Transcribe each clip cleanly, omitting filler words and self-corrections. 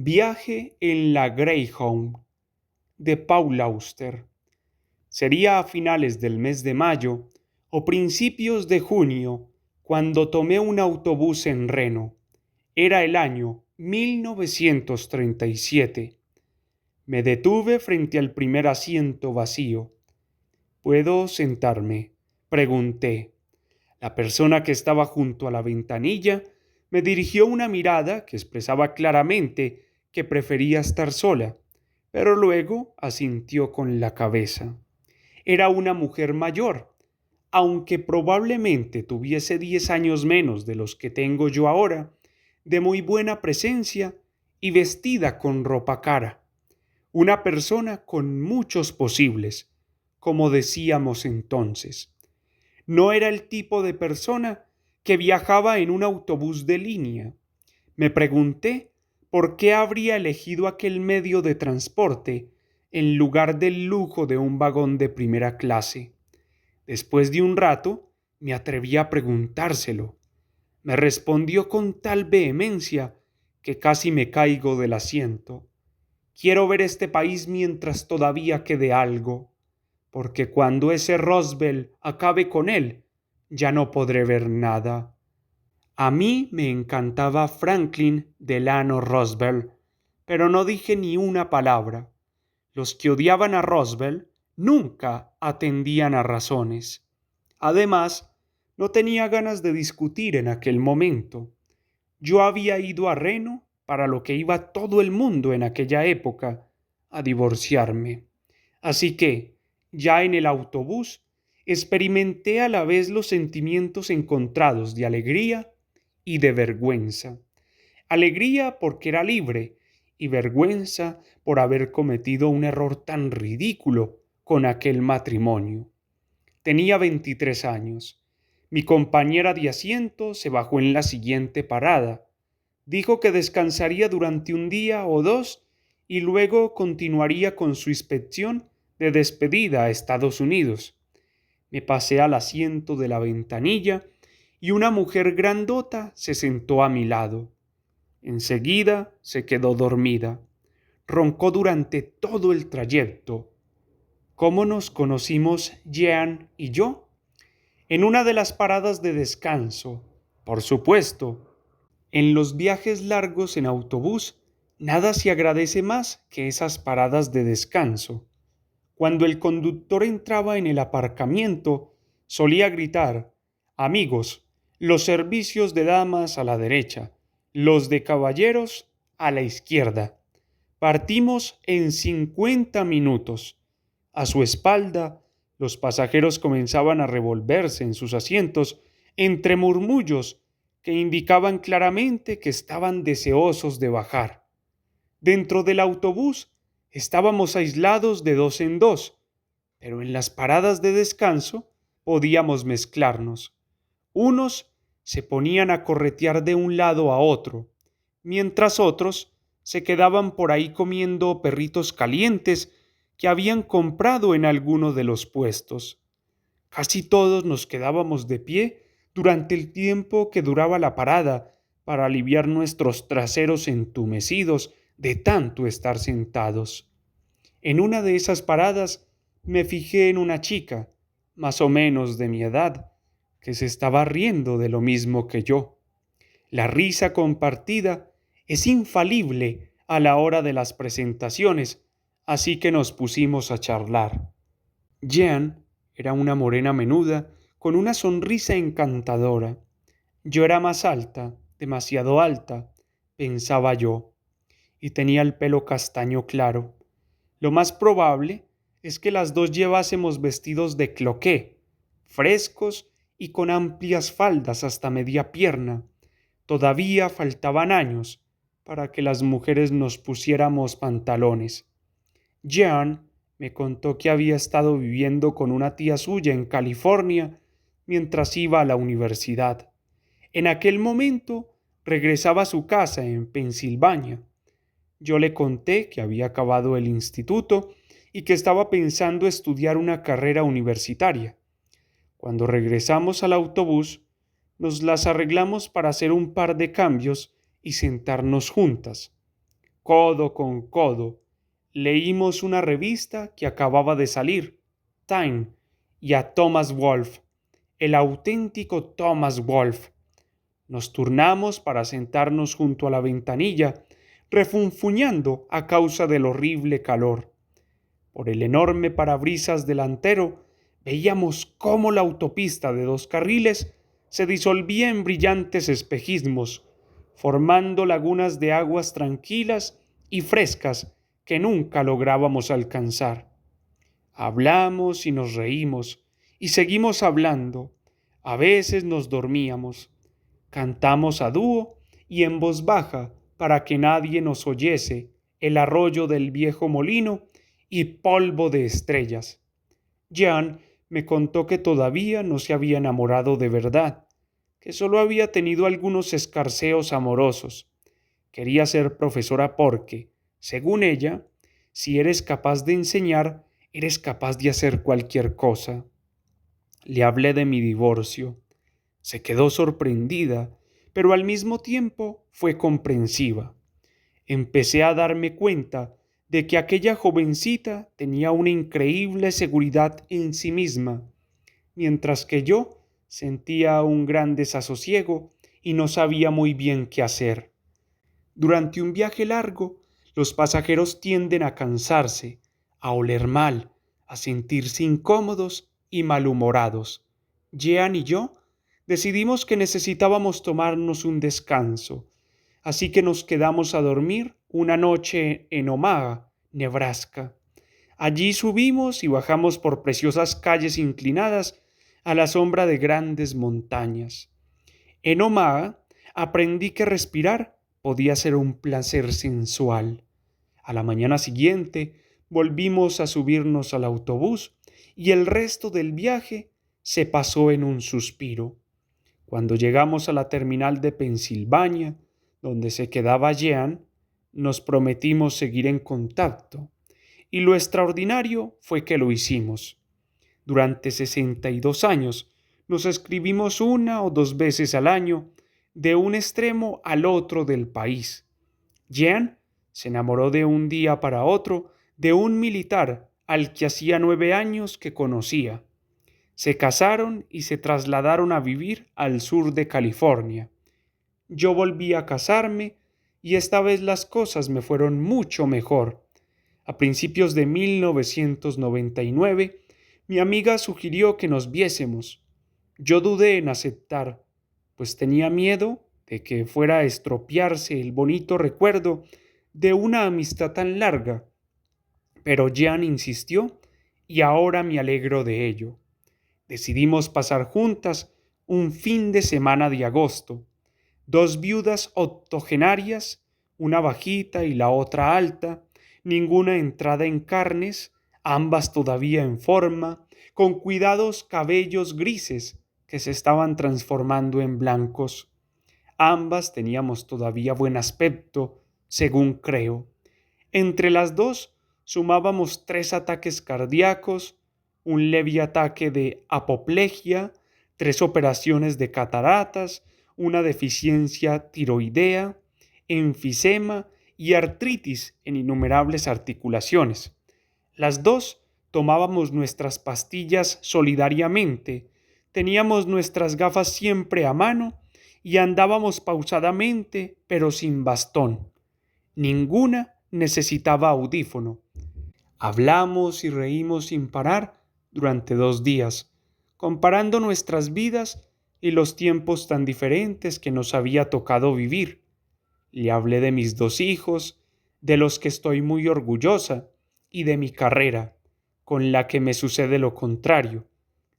Viaje en la Greyhound de Paul Auster. Sería a finales del mes de mayo o principios de junio cuando tomé un autobús en Reno. Era el año 1937. Me detuve frente al primer asiento vacío. ¿Puedo sentarme?, pregunté. La persona que estaba junto a la ventanilla me dirigió una mirada que expresaba claramente que prefería estar sola, pero luego asintió con la cabeza. Era una mujer mayor, aunque probablemente tuviese 10 años menos de los que tengo yo ahora, de muy buena presencia y vestida con ropa cara. Una persona con muchos posibles, como decíamos entonces. No era el tipo de persona que viajaba en un autobús de línea. Me pregunté por qué habría elegido aquel medio de transporte en lugar del lujo de un vagón de primera clase. Después de un rato, me atreví a preguntárselo. Me respondió con tal vehemencia que casi me caigo del asiento. Quiero ver este país mientras todavía quede algo, porque cuando ese Roosevelt acabe con él, ya no podré ver nada. A mí me encantaba Franklin Delano Roosevelt, pero no dije ni una palabra. Los que odiaban a Roosevelt nunca atendían a razones. Además, no tenía ganas de discutir en aquel momento. Yo había ido a Reno para lo que iba todo el mundo en aquella época, a divorciarme. Así que, ya en el autobús, experimenté a la vez los sentimientos encontrados de alegría y de vergüenza. Alegría porque era libre y vergüenza por haber cometido un error tan ridículo con aquel matrimonio. Tenía 23 años. Mi compañera de asiento se bajó en la siguiente parada. Dijo que descansaría durante un día o dos y luego continuaría con su inspección de despedida a Estados Unidos. Me pasé al asiento de la ventanilla y una mujer grandota se sentó a mi lado. Enseguida se quedó dormida. Roncó durante todo el trayecto. ¿Cómo nos conocimos Jean y yo? En una de las paradas de descanso, por supuesto. En los viajes largos en autobús, nada se agradece más que esas paradas de descanso. Cuando el conductor entraba en el aparcamiento, solía gritar: amigos, los servicios de damas a la derecha, los de caballeros a la izquierda. Partimos en 50 minutos. A su espalda, los pasajeros comenzaban a revolverse en sus asientos entre murmullos que indicaban claramente que estaban deseosos de bajar. Dentro del autobús estábamos aislados de dos en dos, pero en las paradas de descanso podíamos mezclarnos. Unos se ponían a corretear de un lado a otro, mientras otros se quedaban por ahí comiendo perritos calientes que habían comprado en alguno de los puestos. Casi todos nos quedábamos de pie durante el tiempo que duraba la parada para aliviar nuestros traseros entumecidos de tanto estar sentados. En una de esas paradas me fijé en una chica, más o menos de mi edad, que se estaba riendo de lo mismo que yo. La risa compartida es infalible a la hora de las presentaciones, así que nos pusimos a charlar. Jean era una morena menuda con una sonrisa encantadora. Yo era más alta, demasiado alta, pensaba yo, y tenía el pelo castaño claro. Lo más probable es que las dos llevásemos vestidos de cloqué, frescos y con amplias faldas hasta media pierna. Todavía faltaban años para que las mujeres nos pusiéramos pantalones. Jean me contó que había estado viviendo con una tía suya en California mientras iba a la universidad. En aquel momento regresaba a su casa en Pensilvania. Yo le conté que había acabado el instituto y que estaba pensando estudiar una carrera universitaria. Cuando regresamos al autobús, nos las arreglamos para hacer un par de cambios y sentarnos juntas. codo con codo. Leímos una revista que acababa de salir, Time, y a Thomas Wolfe, el auténtico Thomas Wolfe. Nos turnamos para sentarnos junto a la ventanilla, refunfuñando a causa del horrible calor. Por el enorme parabrisas delantero veíamos cómo la autopista de 2 carriles se disolvía en brillantes espejismos, formando lagunas de aguas tranquilas y frescas que nunca lográbamos alcanzar. Hablamos y nos reímos, y seguimos hablando. A veces nos dormíamos. Cantamos a dúo y en voz baja para que nadie nos oyese el arroyo del viejo molino y polvo de estrellas. Jean me contó que todavía no se había enamorado de verdad, que solo había tenido algunos escarceos amorosos. Quería ser profesora porque, según ella, si eres capaz de enseñar, eres capaz de hacer cualquier cosa. Le hablé de mi divorcio. Se quedó sorprendida, pero al mismo tiempo fue comprensiva. Empecé a darme cuenta de que aquella jovencita tenía una increíble seguridad en sí misma, mientras que yo sentía un gran desasosiego y no sabía muy bien qué hacer. Durante un viaje largo, los pasajeros tienden a cansarse, a oler mal, a sentirse incómodos y malhumorados. Jean y yo decidimos que necesitábamos tomarnos un descanso, así que nos quedamos a dormir una noche en Omaha, Nebraska. Allí subimos y bajamos por preciosas calles inclinadas a la sombra de grandes montañas. En Omaha aprendí que respirar podía ser un placer sensual. A la mañana siguiente volvimos a subirnos al autobús y el resto del viaje se pasó en un suspiro. Cuando llegamos a la terminal de Pensilvania, donde se quedaba Jean, nos prometimos seguir en contacto, y lo extraordinario fue que lo hicimos. Durante 62 años nos escribimos 1 o 2 veces al año de un extremo al otro del país. Jean se enamoró de un día para otro de un militar al que hacía 9 años que conocía. Se casaron y se trasladaron a vivir al sur de California. Yo volví a casarme y esta vez las cosas me fueron mucho mejor. A principios de 1999, mi amiga sugirió que nos viésemos. Yo dudé en aceptar, pues tenía miedo de que fuera a estropearse el bonito recuerdo de una amistad tan larga. Pero Jean insistió y ahora me alegro de ello. Decidimos pasar juntas un fin de semana de agosto. 2 viudas octogenarias, una bajita y la otra alta, ninguna entrada en carnes, ambas todavía en forma, con cuidados cabellos grises que se estaban transformando en blancos. Ambas teníamos todavía buen aspecto, según creo. Entre las dos sumábamos 3 ataques cardíacos, un leve ataque de apoplejía, 3 operaciones de cataratas, una deficiencia tiroidea, enfisema y artritis en innumerables articulaciones. Las dos tomábamos nuestras pastillas solidariamente, teníamos nuestras gafas siempre a mano y andábamos pausadamente pero sin bastón. Ninguna necesitaba audífono. Hablamos y reímos sin parar durante 2 días, comparando nuestras vidas y los tiempos tan diferentes que nos había tocado vivir. Le hablé de mis 2 hijos, de los que estoy muy orgullosa, y de mi carrera, con la que me sucede lo contrario,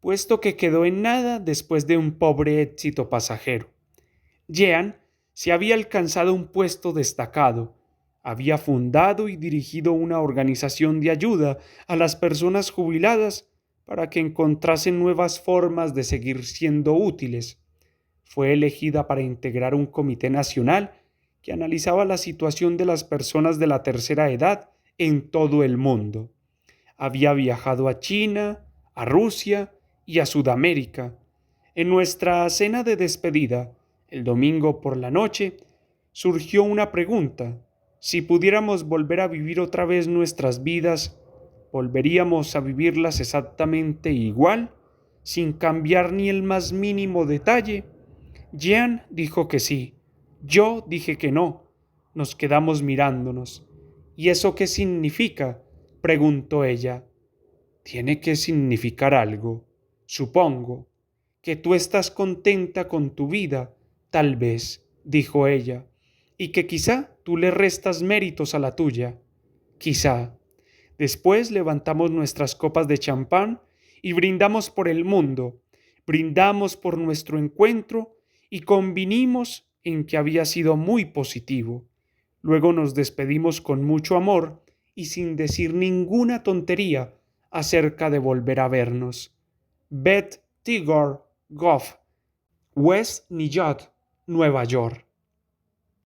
puesto que quedó en nada después de un pobre éxito pasajero. Jean se había alcanzado un puesto destacado, había fundado y dirigido una organización de ayuda a las personas jubiladas para que encontrasen nuevas formas de seguir siendo útiles. Fue elegida para integrar un comité nacional que analizaba la situación de las personas de la tercera edad en todo el mundo. Había viajado a China, a Rusia y a Sudamérica. En nuestra cena de despedida, el domingo por la noche, surgió una pregunta Si pudiéramos volver a vivir otra vez nuestras vidas, ¿volveríamos a vivirlas exactamente igual, sin cambiar ni el más mínimo detalle? Jean dijo que sí. Yo dije que no. Nos quedamos mirándonos. ¿Y eso qué significa? Preguntó ella. Tiene que significar algo, supongo. Que tú estás contenta con tu vida, tal vez, dijo ella, y que quizá tú le restas méritos a la tuya. Quizá. Después levantamos nuestras copas de champán y brindamos por el mundo, brindamos por nuestro encuentro y convinimos en que había sido muy positivo. Luego nos despedimos con mucho amor y sin decir ninguna tontería acerca de volver a vernos. Beth Tigor Goff, West Niyot, Nueva York.